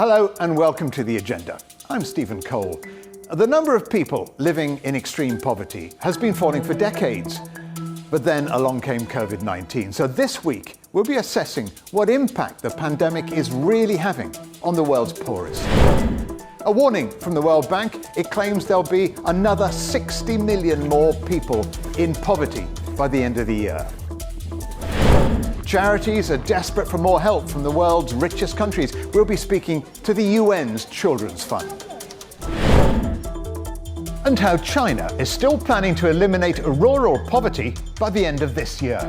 Hello and welcome to The Agenda. I'm Stephen Cole. The number of people living in extreme poverty has been falling for decades. But then along came COVID-19. So this week, we'll be assessing what impact the pandemic is really having on the world's poorest. A warning from the World Bank, it claims there'll be another 60 million more people in poverty by the end of the year. Charities are desperate for more help from the world's richest countries. We'll be speaking to the UN's Children's Fund. And how China is still planning to eliminate rural poverty by the end of this year.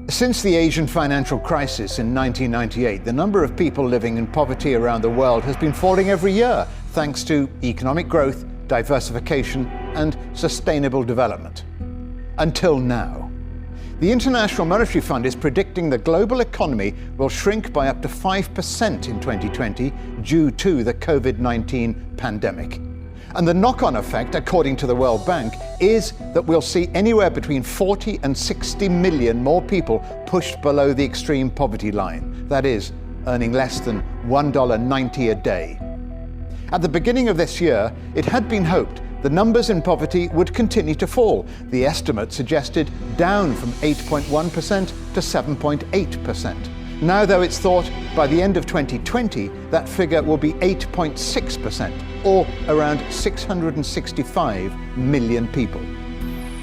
Since the Asian financial crisis in 1998, the number of people living in poverty around the world has been falling every year, thanks to economic growth, diversification, and sustainable development. Until now. The International Monetary Fund is predicting the global economy will shrink by up to 5% in 2020 due to the COVID-19 pandemic. And the knock-on effect, according to the World Bank, is that we'll see anywhere between 40 and 60 million more people pushed below the extreme poverty line. That is, earning less than $1.90 a day. At the beginning of this year, it had been hoped the numbers in poverty would continue to fall. The estimate suggested down from 8.1% to 7.8%. Now, though, it's thought by the end of 2020, that figure will be 8.6%, or around 665 million people.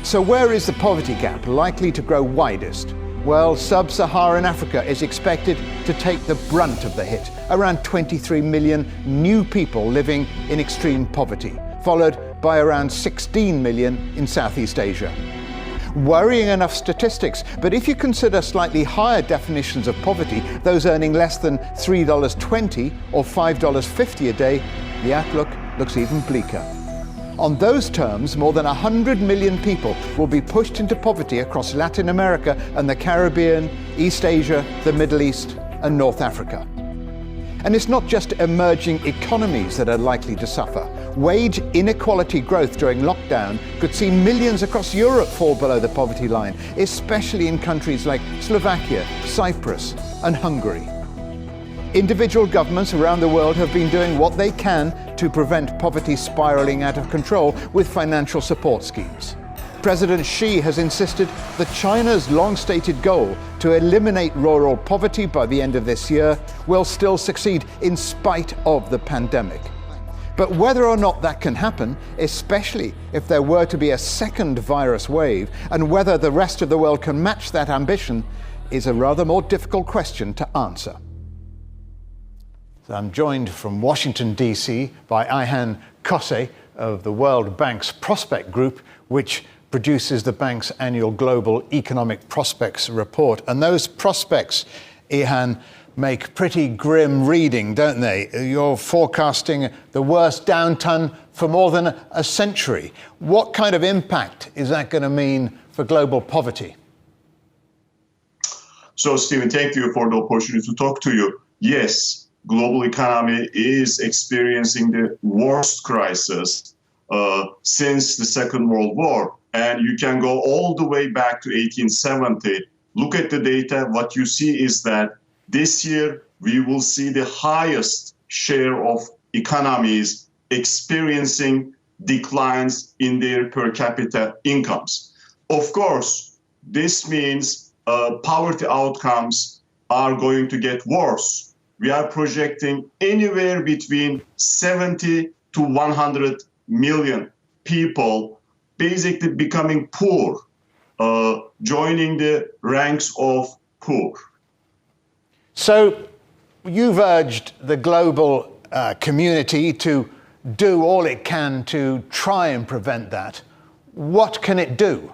So where is the poverty gap likely to grow widest? Well, sub-Saharan Africa is expected to take the brunt of the hit, around 23 million new people living in extreme poverty, followed by around 16 million in Southeast Asia. Worrying enough statistics, but if you consider slightly higher definitions of poverty, those earning less than $3.20 or $5.50 a day, the outlook looks even bleaker. On those terms, more than 100 million people will be pushed into poverty across Latin America and the Caribbean, East Asia, the Middle East, and North Africa. And it's not just emerging economies that are likely to suffer. Wage inequality growth during lockdown could see millions across Europe fall below the poverty line, especially in countries like Slovakia, Cyprus, and Hungary. Individual governments around the world have been doing what they can to prevent poverty spiraling out of control with financial support schemes. President Xi has insisted that China's long-stated goal to eliminate rural poverty by the end of this year will still succeed in spite of the pandemic. But whether or not that can happen, especially if there were to be a second virus wave, and whether the rest of the world can match that ambition, is a rather more difficult question to answer. So I'm joined from Washington, D.C. by Ayhan Kose of the World Bank's Prospect Group, which produces the bank's annual Global Economic Prospects report. And those prospects, Ayhan, make pretty grim reading, don't they? You're forecasting the worst downturn for more than a century. What kind of impact is that going to mean for global poverty? So, Stephen, thank you for the opportunity to talk to you. Yes. Global economy is experiencing the worst crisis since the Second World War. And you can go all the way back to 1870. Look at the data. What you see is that this year we will see the highest share of economies experiencing declines in their per capita incomes. Of course, this means poverty outcomes are going to get worse. We are projecting anywhere between 70 to 100 million people basically becoming poor, joining the ranks of poor. So you've urged the global community to do all it can to try and prevent that. What can it do?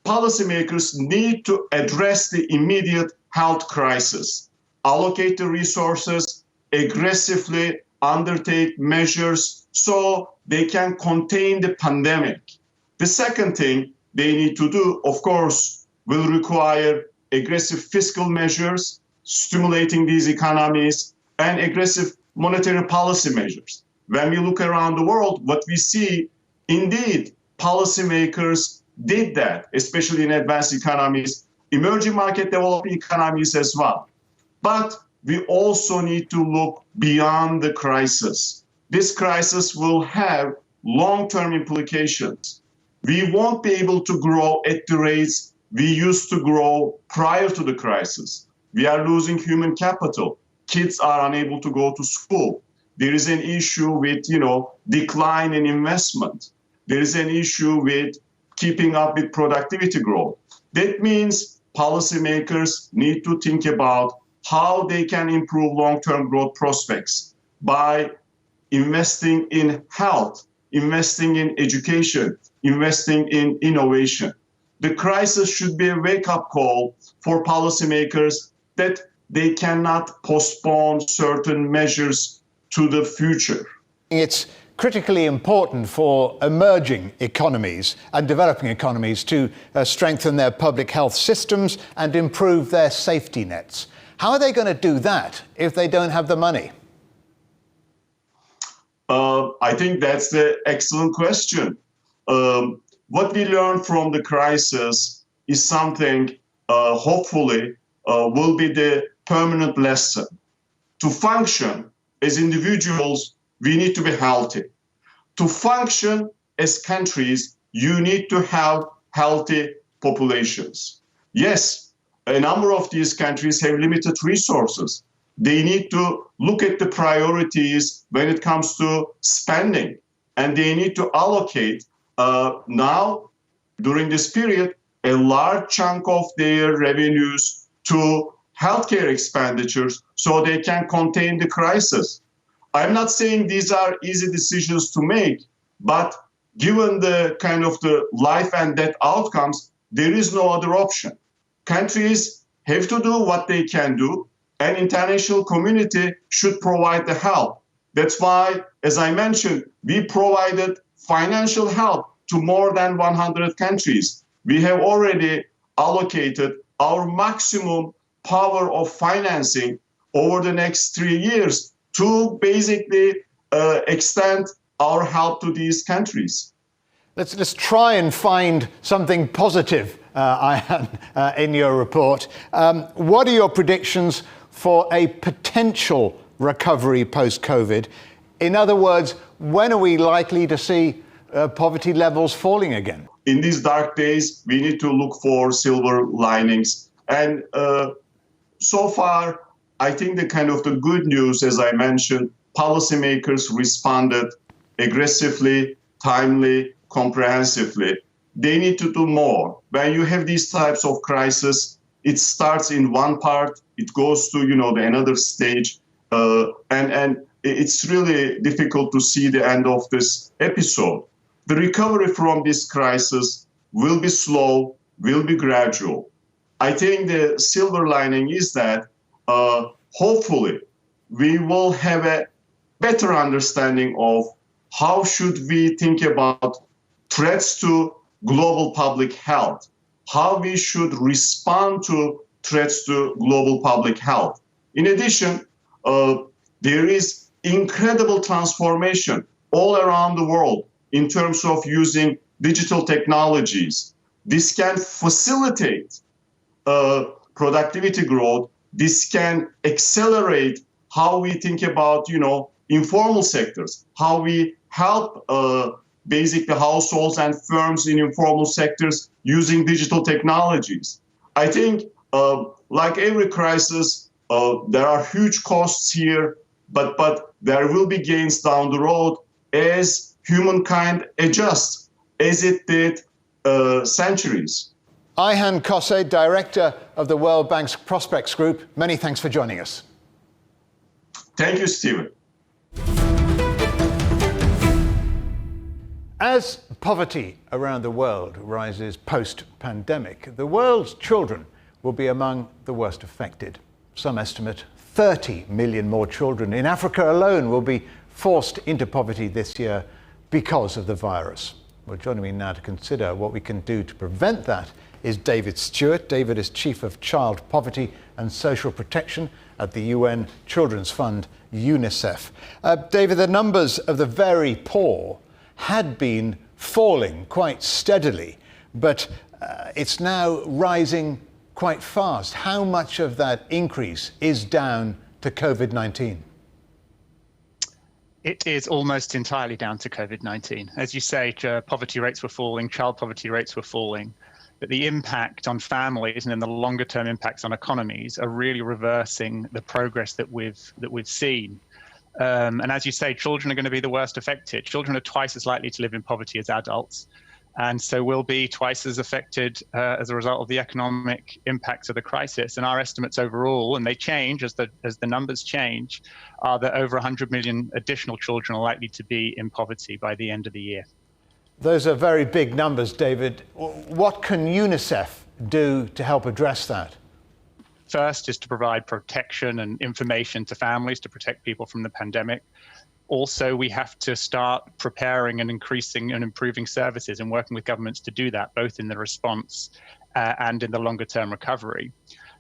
Policymakers need to address the immediate health crisis, allocate the resources, aggressively undertake measures so they can contain the pandemic. The second thing they need to do, of course, will require aggressive fiscal measures, stimulating these economies, and aggressive monetary policy measures. When we look around the world, what we see, indeed, policymakers did that, especially in advanced economies, emerging market developing economies as well. But we also need to look beyond the crisis. This crisis will have long-term implications. We won't be able to grow at the rates we used to grow prior to the crisis. We are losing human capital. Kids are unable to go to school. There is an issue with, decline in investment. There is an issue with keeping up with productivity growth. That means policymakers need to think about how they can improve long-term growth prospects by investing in health, investing in education, investing in innovation. The crisis should be a wake-up call for policymakers that they cannot postpone certain measures to the future. It's critically important for emerging economies and developing economies to strengthen their public health systems and improve their safety nets. How are they going to do that if they don't have the money? I think that's the excellent question. What we learned from the crisis is something, hopefully, will be the permanent lesson. To function as individuals, we need to be healthy. To function as countries, you need to have healthy populations. Yes, a number of these countries have limited resources. They need to look at the priorities when it comes to spending, and they need to allocate now, during this period, a large chunk of their revenues to healthcare expenditures so they can contain the crisis. I'm not saying these are easy decisions to make, but given the kind of the life and death outcomes, there is no other option. Countries have to do what they can do, and international community should provide the help. That's why, as I mentioned, we provided financial help to more than 100 countries. We have already allocated our maximum power of financing over the next 3 years to basically extend our help to these countries. Let's try and find something positive, Ayhan, in your report. What are your predictions for a potential recovery post-COVID? In other words, when are we likely to see poverty levels falling again? In these dark days, we need to look for silver linings. And so far, I think the kind of the good news, as I mentioned, policymakers responded aggressively, timely, comprehensively. They need to do more. When you have these types of crises, it starts in one part, it goes to another stage, and it's really difficult to see the end of this episode. The recovery from this crisis will be slow, will be gradual. I think the silver lining is that hopefully we will have a better understanding of how should we think about threats to global public health, how we should respond to threats to global public health. In addition, there is incredible transformation all around the world in terms of using digital technologies. This can facilitate productivity growth. This can accelerate how we think about, informal sectors, how we help basically households and firms in informal sectors using digital technologies. I think, like every crisis, there are huge costs here, but there will be gains down the road as humankind adjusts, as it did centuries. Ayhan Kose, Director of the World Bank's Prospects Group, many thanks for joining us. Thank you, Stephen. As poverty around the world rises post-pandemic, the world's children will be among the worst affected. Some estimate 30 million more children in Africa alone will be forced into poverty this year because of the virus. Well, joining me now to consider what we can do to prevent that is David Stewart. David is Chief of Child Poverty and Social Protection at the UN Children's Fund, UNICEF. David, the numbers of the very poor had been falling quite steadily, but it's now rising quite fast. How much of that increase is down to COVID-19? It is almost entirely down to COVID-19. As you say, poverty rates were falling, child poverty rates were falling, but the impact on families and then the longer term impacts on economies are really reversing the progress that we've seen. And as you say, children are going to be the worst affected. Children are twice as likely to live in poverty as adults, and so will be twice as affected as a result of the economic impacts of the crisis. And our estimates overall, and they change as the numbers change, are that over 100 million additional children are likely to be in poverty by the end of the year. Those are very big numbers, David. What can UNICEF do to help address that? First is to provide protection and information to families to protect people from the pandemic. Also, we have to start preparing and increasing and improving services and working with governments to do that, both in the response and in the longer term recovery.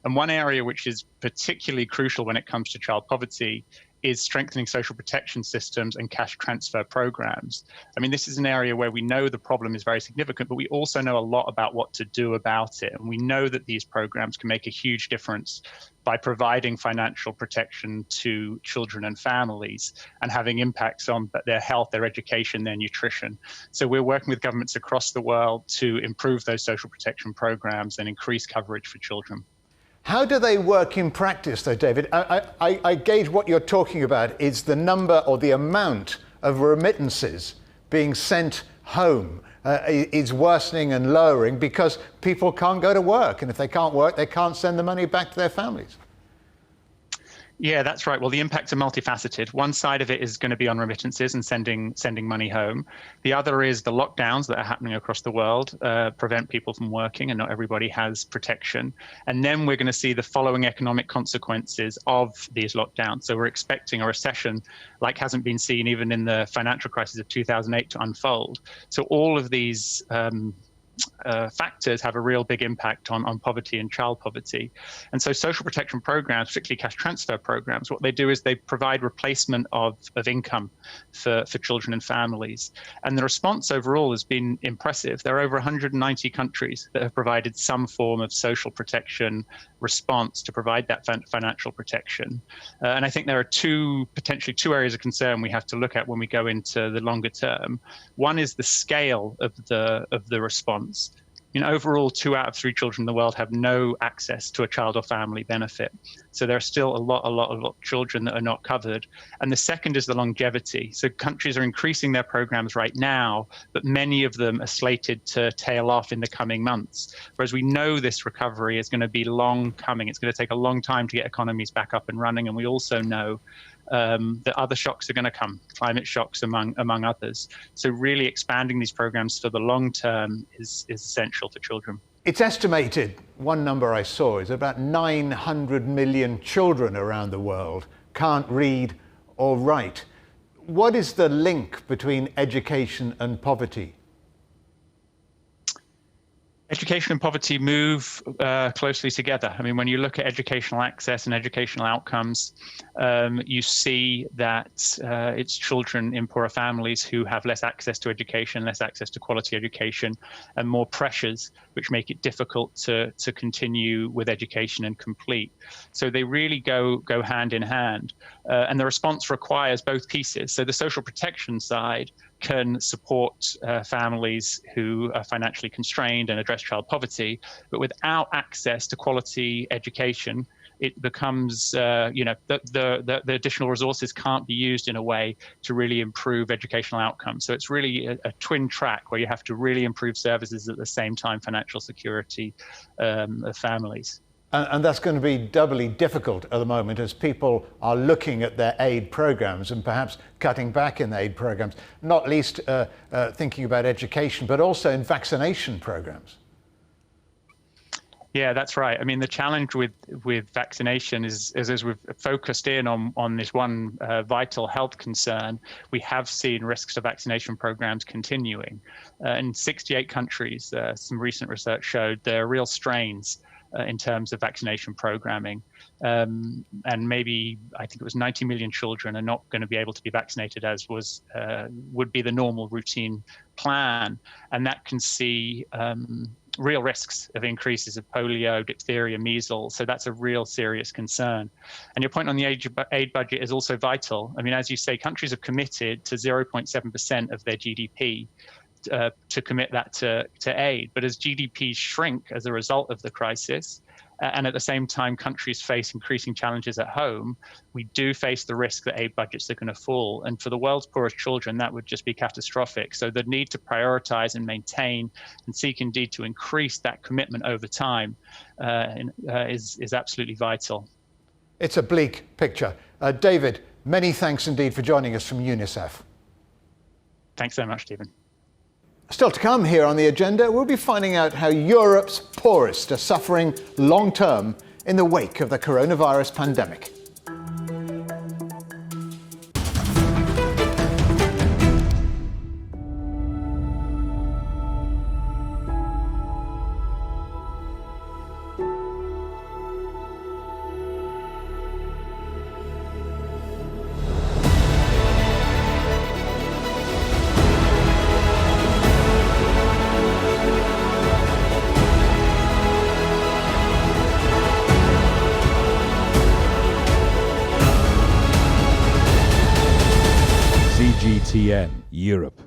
And one area which is particularly crucial when it comes to child poverty is strengthening social protection systems and cash transfer programs. I mean, this is an area where we know the problem is very significant, but we also know a lot about what to do about it. And we know that these programs can make a huge difference by providing financial protection to children and families and having impacts on their health, their education, their nutrition. So we're working with governments across the world to improve those social protection programs and increase coverage for children. How do they work in practice, though, David? I gauge what you're talking about is the number or the amount of remittances being sent home is worsening and lowering because people can't go to work. And if they can't work, they can't send the money back to their families. Yeah, that's right. Well, the impacts are multifaceted. One side of it is going to be on remittances and sending money home. The other is the lockdowns that are happening across the world prevent people from working, and not everybody has protection. And then we're going to see the following economic consequences of these lockdowns. So we're expecting a recession like hasn't been seen even in the financial crisis of 2008 to unfold. So all of these factors have a real big impact on poverty and child poverty. And so social protection programs, particularly cash transfer programs, what they do is they provide replacement of income for children and families. And the response overall has been impressive. There are over 190 countries that have provided some form of social protection response to provide that financial protection. And I think there are potentially two areas of concern we have to look at when we go into the longer term. One is the scale of the response. You know, overall, 2 out of 3 children in the world have no access to a child or family benefit. So there are still a lot of children that are not covered. And the second is the longevity. So countries are increasing their programs right now, but many of them are slated to tail off in the coming months. Whereas we know this recovery is going to be long coming. It's going to take a long time to get economies back up and running. And we also know that other shocks are going to come, climate shocks among others. So really expanding these programs for the long term is essential for children. It's estimated, one number I saw, is about 900 million children around the world can't read or write. What is the link between education and poverty? Education and poverty move closely together. I mean, when you look at educational access and educational outcomes, you see that it's children in poorer families who have less access to education, less access to quality education, and more pressures, which make it difficult to continue with education and complete. So they really go hand in hand. And the response requires both pieces. So the social protection side can support families who are financially constrained and address child poverty, but without access to quality education, it becomes, the additional resources can't be used in a way to really improve educational outcomes. So it's really a twin track where you have to really improve services at the same time financial security of families. And that's going to be doubly difficult at the moment as people are looking at their aid programs and perhaps cutting back in aid programs, not least thinking about education, but also in vaccination programs. Yeah, that's right. I mean, the challenge with vaccination is as we've focused in on this one vital health concern, we have seen risks to vaccination programs continuing. In 68 countries, some recent research showed there are real strains in terms of vaccination programming. And maybe, I think it was 90 million children are not going to be able to be vaccinated as would be the normal routine plan. And that can see real risks of increases of polio, diphtheria, measles. So that's a real serious concern. And your point on the aid budget is also vital. I mean, as you say, countries have committed to 0.7% of their GDP to commit that to aid. But as GDPs shrink as a result of the crisis, and at the same time, countries face increasing challenges at home, we do face the risk that aid budgets are going to fall. And for the world's poorest children, that would just be catastrophic. So the need to prioritize and maintain and seek indeed to increase that commitment over time is absolutely vital. It's a bleak picture. David, many thanks indeed for joining us from UNICEF. Thanks so much, Stephen. Still to come here on the agenda, we'll be finding out how Europe's poorest are suffering long-term in the wake of the coronavirus pandemic. CGTN Europe.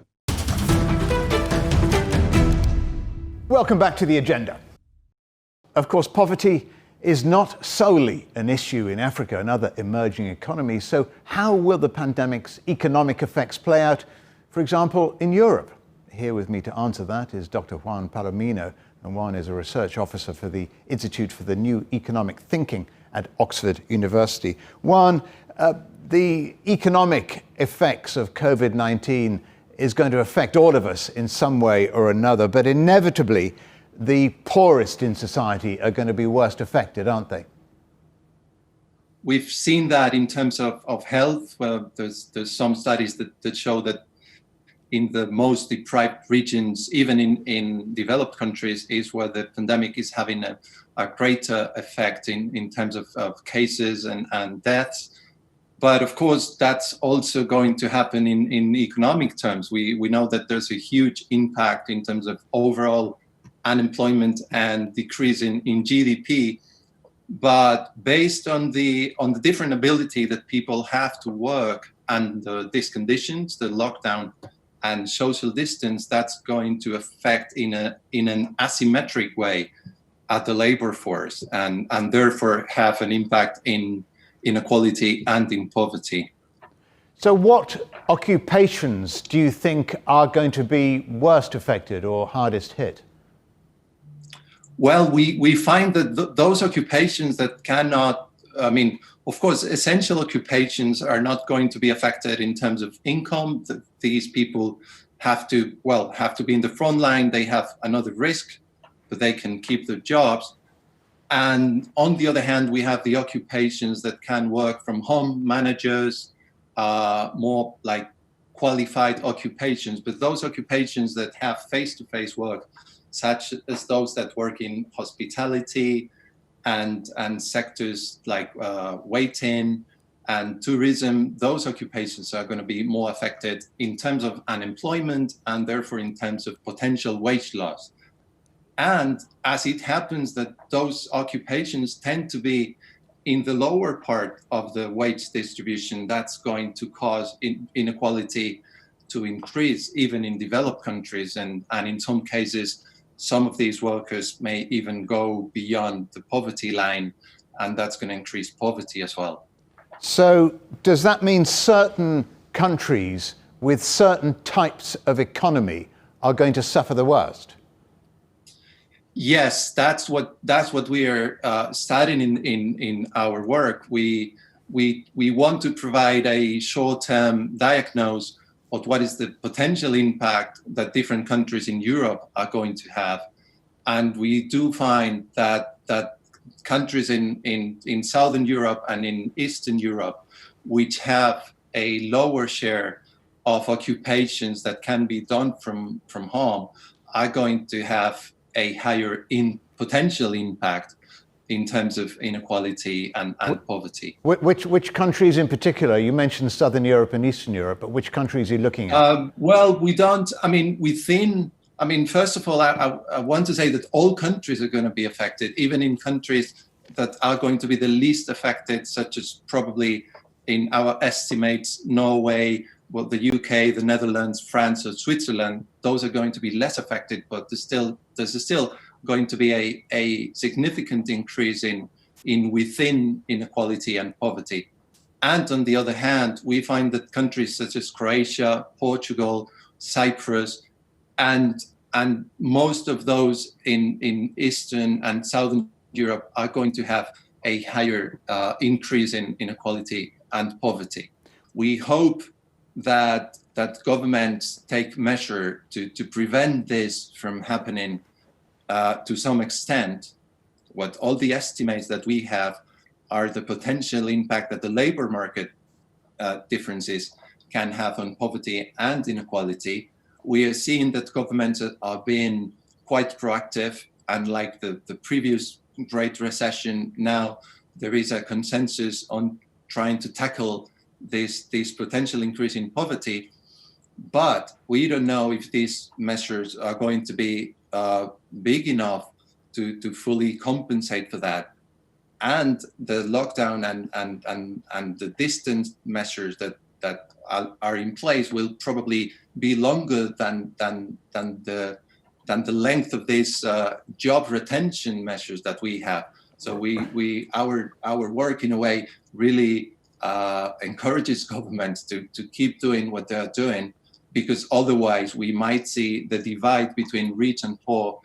Welcome back to the agenda. Of course, poverty is not solely an issue in Africa and other emerging economies. So how will the pandemic's economic effects play out, for example, in Europe? Here with me to answer that is Dr. Juan Palomino, and Juan is a research officer for the Institute for the New Economic Thinking at Oxford University. Juan, the economic effects of COVID-19 is going to affect all of us in some way or another, but inevitably the poorest in society are going to be worst affected, aren't they? We've seen that in terms of health. Well, there's some studies that show that in the most deprived regions, even in developed countries, is where the pandemic is having a greater effect in terms of cases and deaths. But of course, that's also going to happen in economic terms. We know that there's a huge impact in terms of overall unemployment and decrease in GDP. But based on the different ability that people have to work under these conditions, the lockdown and social distance, that's going to affect in an asymmetric way at the labor force and therefore have an impact in inequality and in poverty. So what occupations do you think are going to be worst affected or hardest hit? Well, we find that those occupations that cannot, I mean, of course, essential occupations are not going to be affected in terms of income. These people have to be in the front line. They have another risk, but they can keep their jobs. And on the other hand, we have the occupations that can work from home, managers, more like qualified occupations, but those occupations that have face-to-face work, such as those that work in hospitality and sectors like waiting and tourism, those occupations are going to be more affected in terms of unemployment and therefore in terms of potential wage loss. And as it happens that those occupations tend to be in the lower part of the wage distribution, that's going to cause inequality to increase even in developed countries. And in some cases, some of these workers may even go beyond the poverty line, and that's going to increase poverty as well. So does that mean certain countries with certain types of economy are going to suffer the worst? Yes, that's what we are studying in our work. We want to provide a short-term diagnosis of what is the potential impact that different countries in Europe are going to have, and we do find that countries in Southern Europe and in Eastern Europe, which have a lower share of occupations that can be done from home, are going to have a higher potential impact in terms of inequality and poverty. Which countries in particular? You mentioned Southern Europe and Eastern Europe, but which countries are you looking at? Well, we don't, I mean, within I mean, first of all, I want to say that all countries are going to be affected, even in countries that are going to be the least affected, such as probably in our estimates, Norway, well, the UK, the Netherlands, France, or Switzerland. Those are going to be less affected, but there's still going to be a significant increase in within inequality and poverty. And on the other hand, we find that countries such as Croatia, Portugal, Cyprus, and most of those in Eastern and Southern Europe are going to have a higher increase in inequality and poverty. We hope that governments take measure to prevent this from happening to some extent. What all the estimates that we have are the potential impact that the labor market differences can have on poverty and inequality. We are seeing that governments are being quite proactive, and like the previous Great Recession, now there is a consensus on trying to tackle this potential increase in poverty. But we don't know if these measures are going to be big enough to fully compensate for that. And the lockdown and the distance measures that are in place will probably be longer than the length of these job retention measures that we have. So our work in a way really encourages governments to keep doing what they're doing, because otherwise we might see the divide between rich and poor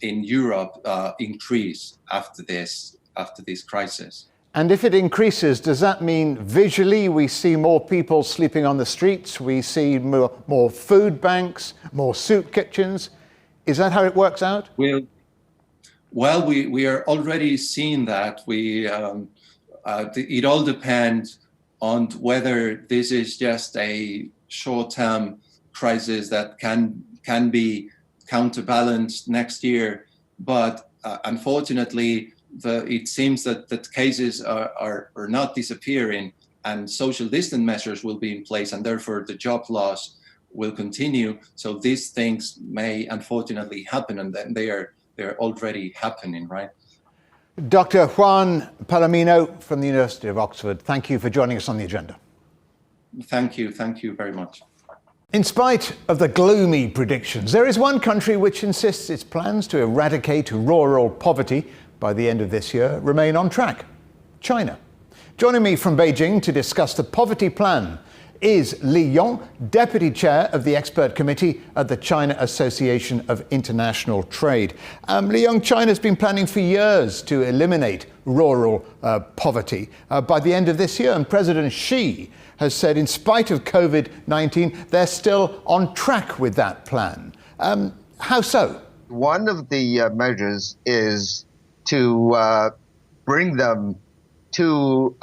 in Europe increase after this crisis. And if it increases, does that mean visually we see more people sleeping on the streets, we see more food banks, more soup kitchens? Is that how it works out? We are already seeing that. It all depends on whether this is just a short-term crisis that can be counterbalanced next year. But unfortunately, it seems that cases are not disappearing, and social distance measures will be in place, and therefore the job loss will continue. So these things may unfortunately happen, and then they're already happening, right? Dr. Juan Palomino from the University of Oxford, thank you for joining us on The Agenda. Thank you very much. In spite of the gloomy predictions, there is one country which insists its plans to eradicate rural poverty by the end of this year remain on track: China. Joining me from Beijing to discuss the poverty plan is Li Yong, Deputy Chair of the Expert Committee at the China Association of International Trade. Li Yong, China's been planning for years to eliminate rural poverty by the end of this year, and President Xi has said in spite of COVID-19, they're still on track with that plan. How so? One of the measures is to bring them to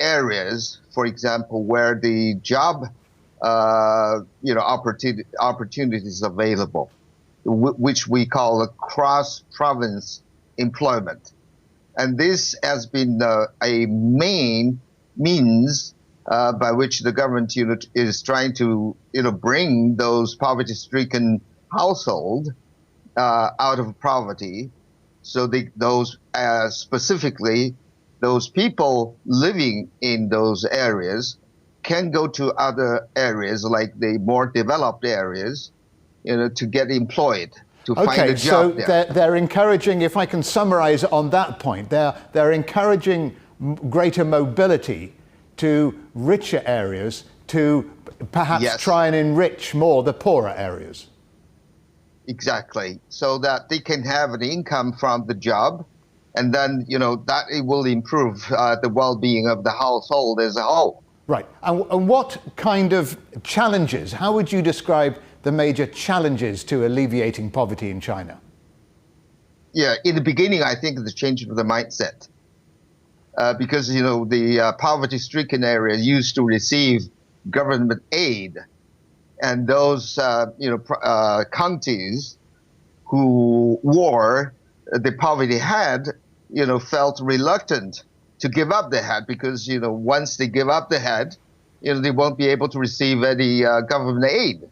areas, for example, where the job opportunities available, which we call a cross-province employment. And this has been a main means by which the government is trying to bring those poverty-stricken households out of poverty. So specifically, those people living in those areas can go to other areas, like the more developed areas, to get employed, to find a job there. So they're encouraging, if I can summarize on that point, they're encouraging greater mobility to richer areas to perhaps try and enrich more the poorer areas. Exactly, so that they can have an income from the job, and then that it will improve the well-being of the household as a whole. Right, and what kind of challenges, how would you describe the major challenges to alleviating poverty in China? Yeah, in the beginning, I think the change of the mindset, because the poverty-stricken areas used to receive government aid. And those counties who wore the poverty head, felt reluctant to give up the head, because once they give up the head, they won't be able to receive any government aid.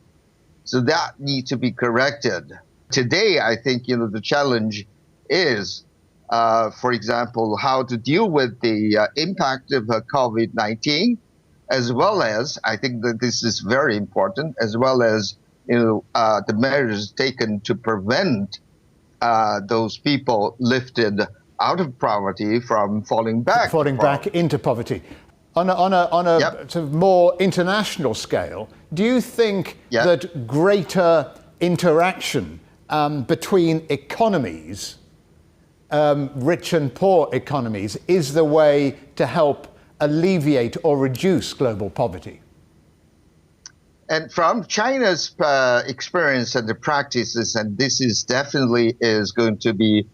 So that needs to be corrected. Today, I think, the challenge is, for example, how to deal with the impact of COVID-19, as well as, I think that this is very important, as well as, the measures taken to prevent those people lifted out of poverty from falling back into poverty. On a sort of more international scale, do you think that greater interaction between economies, rich and poor economies, is the way to help alleviate or reduce global poverty? And from China's experience and the practices, and this is definitely going to be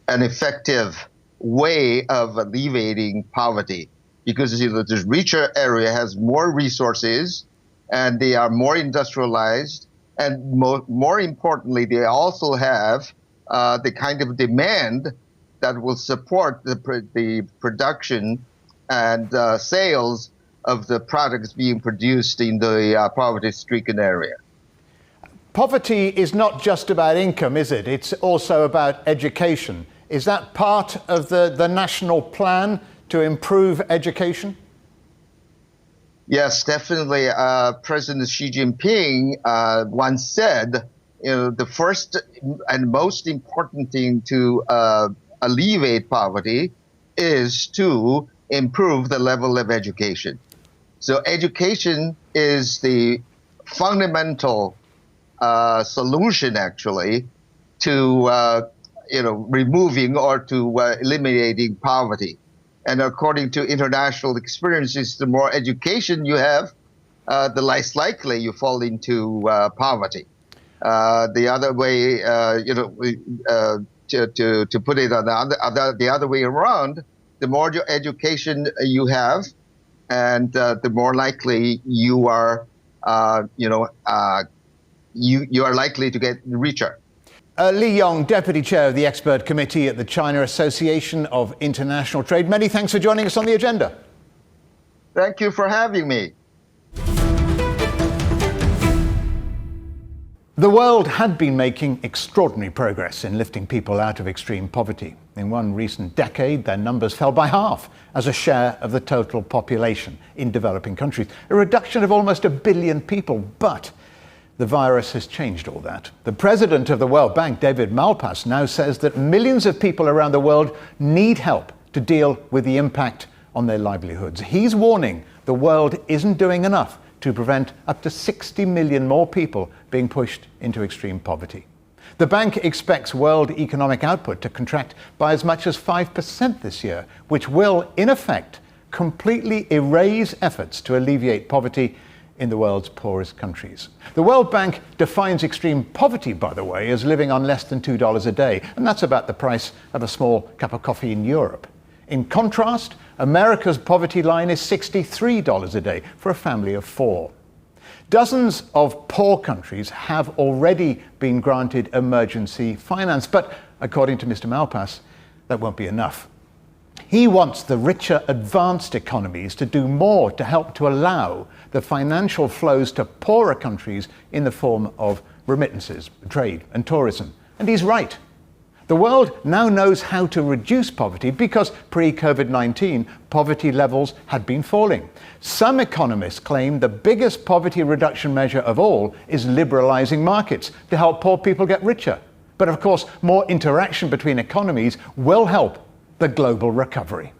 an effective way of alleviating poverty, because this richer area has more resources and they are more industrialized, and more importantly, they also have the kind of demand that will support the production and sales of the products being produced in the poverty-stricken area. Poverty is not just about income, is it? It's also about education. Is that part of the national plan to improve education? Yes, definitely. President Xi Jinping once said, the first and most important thing to alleviate poverty is to improve the level of education. So education is the fundamental solution, actually, to removing or to eliminating poverty. And according to international experiences, the more education you have, the less likely you fall into poverty. The other way, to put it on the other way around, the more education you have, and the more likely you are, you are likely to get richer. Li Yong, Deputy Chair of the Expert Committee at the China Association of International Trade. Many thanks for joining us on The Agenda. Thank you for having me. The world had been making extraordinary progress in lifting people out of extreme poverty. In one recent decade, their numbers fell by half as a share of the total population in developing countries, a reduction of almost 1 billion people. But the virus has changed all that. The president of the World Bank, David Malpass, now says that millions of people around the world need help to deal with the impact on their livelihoods. He's warning the world isn't doing enough to prevent up to 60 million more people being pushed into extreme poverty. The bank expects world economic output to contract by as much as 5% this year, which will, in effect, completely erase efforts to alleviate poverty in the world's poorest countries. The World Bank defines extreme poverty, by the way, as living on less than $2 a day, and that's about the price of a small cup of coffee in Europe. In contrast, America's poverty line is $63 a day for a family of 4. Dozens of poor countries have already been granted emergency finance, but according to Mr. Malpass, that won't be enough. He wants the richer, advanced economies to do more to help to allow the financial flows to poorer countries in the form of remittances, trade, and tourism. And he's right. The world now knows how to reduce poverty because pre-COVID-19, poverty levels had been falling. Some economists claim the biggest poverty reduction measure of all is liberalizing markets to help poor people get richer. But of course, more interaction between economies will help the global recovery.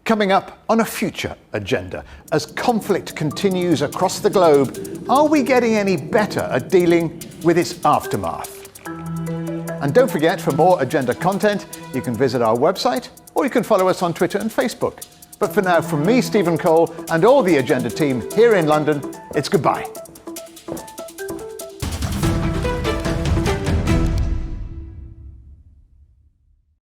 Coming up on a future agenda, as conflict continues across the globe, are we getting any better at dealing with its aftermath? And don't forget, for more agenda content, you can visit our website or you can follow us on Twitter and Facebook. But for now, from me, Stephen Cole, and all the Agenda team here in London, it's goodbye.